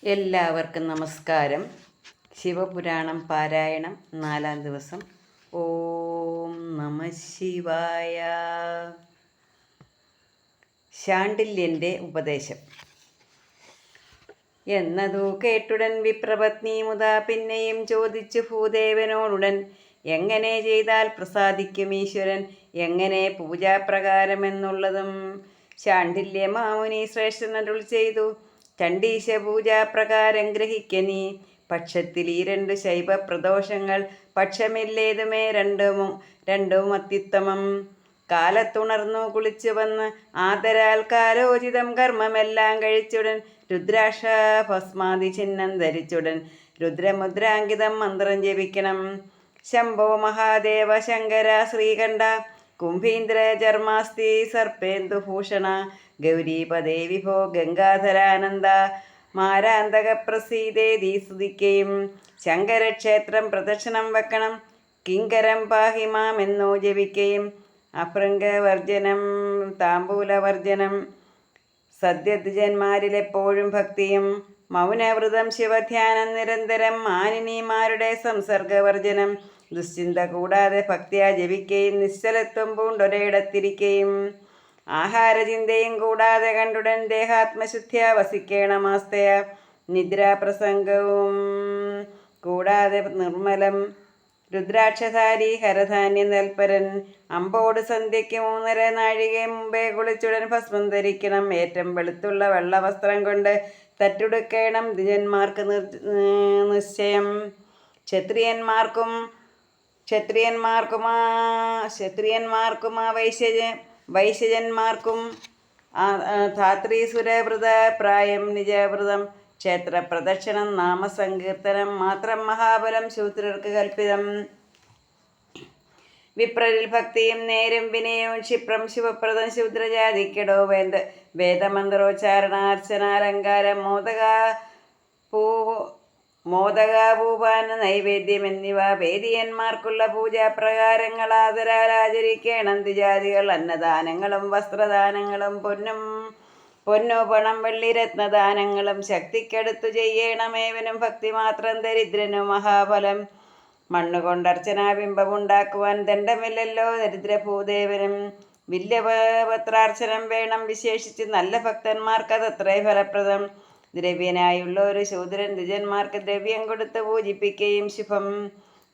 എല്ലാവർക്കും നമസ്കാരം. ശിവപുരാണം പാരായണം 4-ാം ദിവസം. ഓം നമ ശിവായ. ശാണ്ഡില്യൻ്റെ ഉപദേശം. എന്നതു കേട്ടുടൻ വിപ്രപത്നി മുതാ പിന്നെയും ചോദിച്ചു ഭൂദേവനോടുടൻ, എങ്ങനെ ചെയ്താൽ പ്രസാദിക്കും ഈശ്വരൻ, എങ്ങനെ പൂജാപ്രകാരമെന്നുള്ളതും. ശാണ്ഡില്യ മാമുനി ശ്രേഷ്ഠനരുൾ ചെയ്തു, ചണ്ഡീശ പൂജാപ്രകാരം ഗ്രഹിക്കനീ. പക്ഷത്തിൽ ഈ 2 ശൈവപ്രദോഷങ്ങൾ, പക്ഷമില്ലേതുമേ രണ്ടും അത്യുത്തമം. കാലത്തുണർന്നു കുളിച്ചു വന്ന് ആദരാൽ കാലോചിതം കർമ്മമെല്ലാം കഴിച്ചുടൻ രുദ്രാക്ഷ ഭസ്മാതി ചിഹ്നം ധരിച്ചുടൻ രുദ്രമുദ്രാങ്കിതം മന്ത്രം ജപിക്കണം. ശംഭോ മഹാദേവ ശങ്കര ശ്രീകണ്ഠ കുംഭീന്ദ്ര ചർമാസ്തി സർപ്പേന്ദുഭൂഷണ ഗൗരീപദേ വിഭോ ഗംഗാധരാനന്ദ മാരാന്തക പ്രസീതേതി സ്തുതിക്കുകയും ശങ്കരക്ഷേത്രം പ്രദക്ഷിണം വെക്കണം. കിങ്കരം പാഹിമാമെന്നോ ജപിക്കുകയും അഭൃംഗവർജനം താമ്പൂലവർജനം സദ്യദ്ജന്മാരിലെപ്പോഴും ഭക്തിയും മൗനവ്രതം ശിവധ്യാനം നിരന്തരം മാനിനിമാരുടെ സംസർഗവർജനം ദുശ്ചിന്ത കൂടാതെ ഭക്തിയാ ജപിക്കുകയും നിശ്ചലത്വം പൂണ്ടൊരിടത്തിരിക്കുകയും ആഹാരചിന്തയും കൂടാതെ കണ്ടുടൻ ദേഹാത്മശുദ്ധിയ വസിക്കേണമാസ്തയ നിദ്രാപ്രസംഗവും കൂടാതെ നിർമ്മലം രുദ്രാക്ഷധാരി ഹരധാന്യ നൽപരൻ അമ്പോട് സന്ധ്യയ്ക്ക് 3.5 നാഴിക മുമ്പേ കുളിച്ചുടൻ ഭസ്മം ധരിക്കണം. ഏറ്റവും വെളുത്തുള്ള വെള്ളവസ്ത്രം കൊണ്ട് തട്ടുടുക്കണം. ദ്വിജന്മാർക്ക് നിശ്ചയം. ക്ഷത്രിയന്മാർക്കും വൈശ്യജന്മാർക്കും ധാത്രീസുരവ്രത പ്രായം നിജവ്രതം ക്ഷേത്രപ്രദക്ഷിണം നാമസങ്കീർത്തനം മാത്രം മഹാബലം ശൂദ്രർക്ക് കൽപ്പിതം. വിപ്രരിൽ ഭക്തിയും നേരും വിനയവും ക്ഷിപ്രം ശിവപ്രദം ശൂദ്രജാതിക്കിടോ വേദമന്ത്രോച്ചാരണ അർച്ചനാലങ്കാരം മോദകാഭൂപാന നൈവേദ്യം എന്നിവ വേദിയന്മാർക്കുള്ള പൂജാപ്രകാരങ്ങൾ ആദരാൽ ആചരിക്കണം. ദ്വിജാതികൾ അന്നദാനങ്ങളും വസ്ത്രദാനങ്ങളും പൊന്നു പണം വെള്ളി രത്നദാനങ്ങളും ശക്തിക്കടുത്തു ചെയ്യണമേവനും ഭക്തി മാത്രം ദരിദ്രനു മഹാഫലം. മണ്ണുകൊണ്ടർച്ചനാബിംബമുണ്ടാക്കുവാൻ ദണ്ഡമില്ലല്ലോ ദരിദ്രഭൂദേവനും. വില്യപത്രാർച്ചനം വേണം, വിശേഷിച്ച് നല്ല ഭക്തന്മാർക്കതത്രേ ഫലപ്രദം. ദ്രവ്യനായുള്ള ഒരു ശൂദ്രൻ ദ്വിജന്മാർക്ക് ദ്രവ്യം കൊടുത്ത് പൂജിപ്പിക്കുകയും ശുഭം.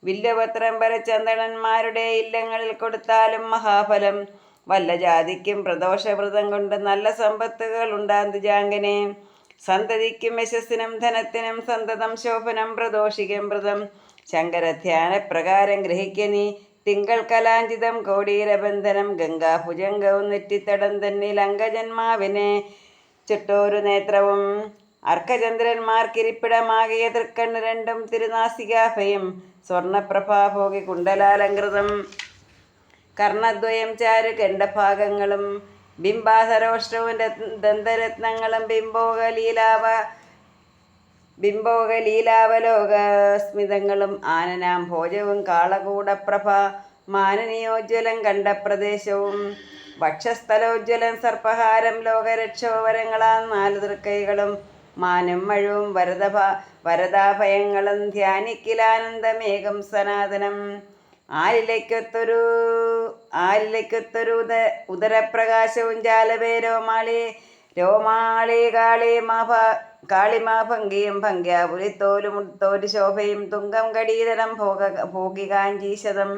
വില്യപത്രം പരചന്ദനന്മാരുടെ ഇല്ലങ്ങളിൽ കൊടുത്താലും മഹാഫലം. വല്ല ജാതിക്കും പ്രദോഷവ്രതം കൊണ്ട് നല്ല സമ്പത്തുകൾ ഉണ്ടാം ദ്വിജാംഗനെ. സന്തതിക്കും യശസ്സിനും ധനത്തിനും സന്തതം ശോഭനം പ്രദോഷികം വ്രതം. ശങ്കരധ്യാനപ്രകാരം ഗ്രഹിക്കനീ. തിങ്കൾ കലാഞ്ചിതം കോടീരബന്ധനം ഗംഗാഭുജംഗവും നെറ്റിത്തടം തന്നിൽ അംഗജന്മാവിനെ ചുട്ടോരു നേത്രവും അർക്കചന്ദ്രന്മാർക്കിരിപ്പിടമാകിയ തൃക്കണ്ണ് 2 തിരുനാസികാഭയം സ്വർണപ്രഭാഭോഗി കുണ്ടലാലങ്കൃതം കർണദ്വയം ചാരു കണ്ഠഭാഗങ്ങളും ബിംബാധരോഷ്ടവും ദന്തരത്നങ്ങളും ബിംബോകലീലാവലോകസ്മിതങ്ങളും ആനനാം ഭോജവും കാളകൂടപ്രഭ മാനനീയോജ്വലം കണ്ഠപ്രദേശവും വക്ഷസ്ഥലോജ്വലം സർപ്പഹാരം ലോകരക്ഷോവരങ്ങളാം 4 തൃക്കൈകളും മാനും മഴവും വരദാഭയങ്ങളും ധ്യാനിക്കിലാനന്ദമേകം സനാതനം. ആലിലയ്ക്കൊത്തൊരു ഉദരപ്രകാശവും ജാലവേ രോമാളി കാളിമാഭംഗിയും ഭംഗ്യാപുലിത്തോലു ശോഭയും തുങ്കം കടീതരം ഭോഗികാഞ്ചീശതം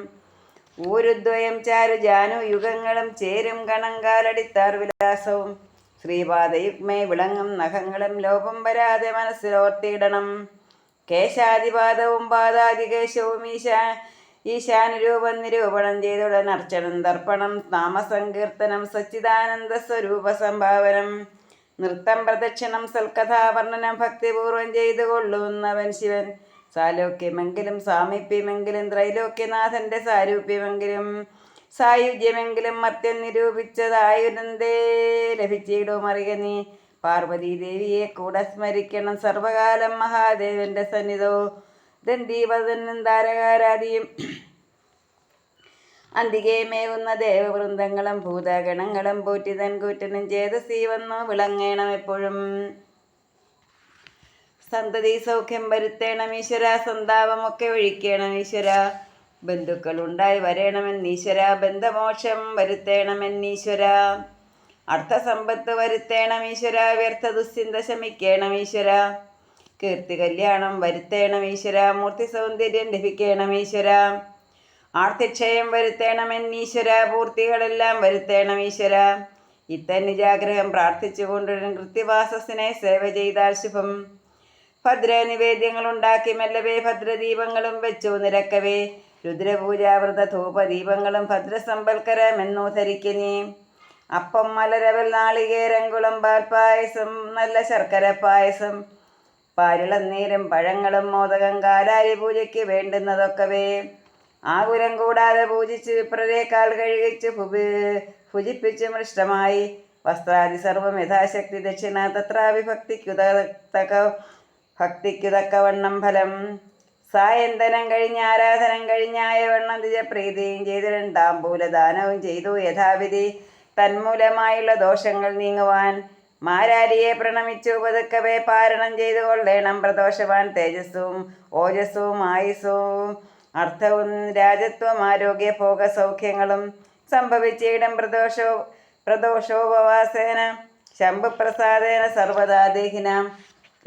ഊരുദ്വയം ചാരു ജാനുയുഗങ്ങളും ചേരും കണങ്കാലടിത്താർ വിലാസവും ശ്രീപാദയുഗ്മേ വിളങ്ങും നഖങ്ങളും ലോപം വരാതെ മനസ്സിലോർത്തിയിടണം. കേശാദിപാദവും പാദാദികേശവും ഈശാനുരൂപം നിരൂപണം ചെയ്തുടൻ അർച്ചനം ദർപ്പണം നാമസങ്കീർത്തനം സച്ചിദാനന്ദ സ്വരൂപ സംഭാവനം നൃത്തം പ്രദക്ഷിണം സൽക്കഥാവർണ്ണനം ഭക്തിപൂർവം ചെയ്തു കൊള്ളുന്നവൻ ശിവൻ. സാലോക്യമെങ്കിലും സാമീപ്യമെങ്കിലും ത്രൈലോക്യനാഥന്റെ സായുജ്യമെങ്കിലും മർത്യൻ നിരൂപിച്ചതായുരന്തേ ലഭിച്ചിടും അറിയ നീ. പാർവതീദേവിയെ കൂടെ സ്മരിക്കണം സർവകാലം മഹാദേവന്റെ സന്നിധോ. ദന്തീവതനും താരകാരാദിയും അന്തികെ മേവുന്ന ദേവവൃന്ദങ്ങളും ഭൂതഗണങ്ങളും പൂറ്റിതൻ കൂറ്റനും ചേതസീ വന്നു വിളങ്ങണം എപ്പോഴും. സന്തതി സൗഖ്യം വരുത്തേണം ഈശ്വര, സന്താപമൊക്കെ ഒഴിക്കണം ഈശ്വര. ബന്ധുക്കളുണ്ടായി വരേണമെന്നീശ്വര, ബന്ധമോക്ഷം വരുത്തേണമെന്നീശ്വര. അർത്ഥസമ്പത്ത് വരുത്തേണം ഈശ്വര, വ്യർത്ഥ ദുശ്ചിന്ത ശമിക്കണം ഈശ്വര. കീർത്തി കല്യാണം വരുത്തേണം ഈശ്വര, മൂർത്തി സൗന്ദര്യം ലഭിക്കണം ഈശ്വര. ആർത്തിക്ഷയം വരുത്തേണമെന്നീശ്വര, പൂർത്തികളെല്ലാം വരുത്തേണം ഈശ്വര. ഇത്തന്നിജാഗ്രഹം പ്രാർത്ഥിച്ചുകൊണ്ടൊരു കൃത്യവാസസിനെ സേവ ചെയ്താൽ ശുഭം. ഭദ്ര നിവേദ്യങ്ങളുണ്ടാക്കി മെല്ലവേ ഭദ്രദീപങ്ങളും വെച്ചു നിരക്കവേ. രുദ്രപൂജാവൃത ധൂപദീപങ്ങളും ഭദ്രസമ്പൽക്കരമെന്നു ധരിക്കനീ. അപ്പം മലരവൽ നാളികേരം കുളമ്പാൽ പായസം നല്ല ശർക്കര പായസം. പാരിളന്നീരും പഴങ്ങളും മോദകം കാലാരി പൂജയ്ക്ക് വേണ്ടുന്നതൊക്കവേ. ആകുലം കൂടാതെ പൂജിച്ച് വിപ്രരെ കാൽ കഴുകിച്ച് ഭുജിപ്പിച്ച് മൃഷ്ടമായി. വസ്ത്രാദി സർവം യഥാശക്തി ദക്ഷിണ തത്രാവി ഭക്തിക്കുതക്കവണ്ണം ഫലം. സായന്തനം കഴിഞ്ഞ് ആരാധനം കഴിഞ്ഞായ വണ്ണം ദ്വിജപ്രീതിയും ചെയ്ത് താംബൂലദാനവും ചെയ്തു യഥാവിധി. തന്മൂലമായുള്ള ദോഷങ്ങൾ നീങ്ങുവാൻ മാരാരിയെ പ്രണമിച്ചു പതുക്കവേ പാരണം ചെയ്തു കൊള്ളേണം പ്രദോഷവാൻ. തേജസ്സും ഓജസ്സും ആയുസ്സും അർത്ഥവും രാജത്വം ആരോഗ്യ ഭോഗ സൗഖ്യങ്ങളും സംഭവിച്ചിടം പ്രദോഷോപവാസേന ശംഭുപ്രസാദേന സർവദാ ദേഹിനാം.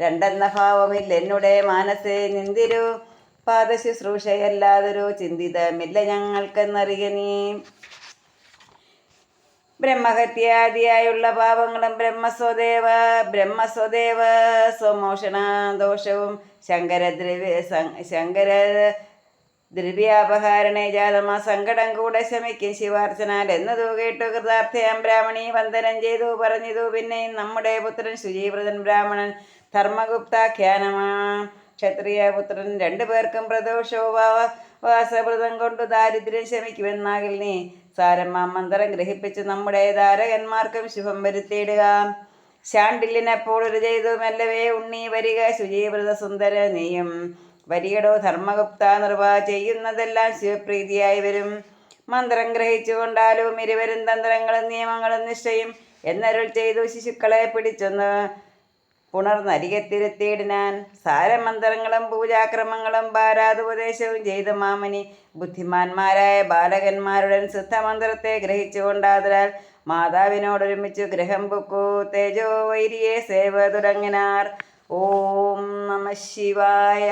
രണ്ടെന്ന ഭാവമില്ല എന്നുടെ മാനസേ നിന്തിരു പാദശുശ്രൂഷയല്ലാതൊരു ചിന്തിതമില്ല ഞങ്ങൾക്കെന്നറിയ നീ. ബ്രഹ്മഹത്യാദിയായുള്ള പാപങ്ങളും ബ്രഹ്മസ്വദേവ സ്വമോഷണ ദോഷവും ദ്രവ്യാപഹാരണേ ജാതമാ സങ്കടം കൂടെ ശമിക്കും ശിവാർച്ചനാൽ എന്നതു കേട്ടു കൃതാർത്ഥയാം ബ്രാഹ്മണി വന്ദനം ചെയ്തു പറഞ്ഞതു. പിന്നെയും നമ്മുടെ പുത്രൻ ശുചീവ്രതൻ ബ്രാഹ്മണൻ ധർമ്മഗുപ്താഖ്യാനമാ ക്ഷത്രിയപുത്രൻ രണ്ടുപേർക്കും പ്രദോഷോപവാസവ്രതം കൊണ്ടു ദാരിദ്ര്യം ശമിക്കുമെന്നാകിൽ നീ സാരമാം മന്ത്രം ഗ്രഹിപ്പിച്ച് നമ്മുടെ ധാരകന്മാർക്കും ശുഭം വരുത്തിയിടുക. ശാണ്ഡില്യനെപ്പോൾ ഒരു ചെയ്തു മെല്ലവേ ഉണ്ണി വരിക ശുചീവ്രത സുന്ദര നീയും വരികടോ ധർമ്മഗുപ്ത നിർവ ചെയ്യുന്നതെല്ലാം ശിവപ്രീതിയായി വരും. മന്ത്രം ഗ്രഹിച്ചുകൊണ്ടാലും ഇരുവരും തന്ത്രങ്ങളും നിയമങ്ങളും നിശ്ചയും എന്നരുൾ ചെയ്തു ശിശുക്കളെ പിടിച്ചൊന്ന് പുണർന്നരികത്തിരുത്തിയിടിനാൻ. സാരമന്ത്രങ്ങളും പൂജാക്രമങ്ങളും ഭാരാതുപദേശവും ചെയ്തു മാമനി ബുദ്ധിമാന്മാരായ ബാലകന്മാരുടൻ സിദ്ധമന്ത്രത്തെ ഗ്രഹിച്ചുകൊണ്ടാതരാൽ മാതാവിനോടൊരുമിച്ചു ഗ്രഹം പൊക്കു തേജോ വൈരിയെ സേവ തുടങ്ങിനാർ. ഓം നമ ശിവായ.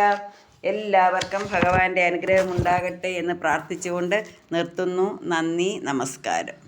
എല്ലാവർക്കും ഭഗവാന്റെ അനുഗ്രഹം ഉണ്ടാകട്ടെ എന്ന് പ്രാർത്ഥിച്ചുകൊണ്ട് നിർത്തുന്നു. നന്ദി, നമസ്കാരം.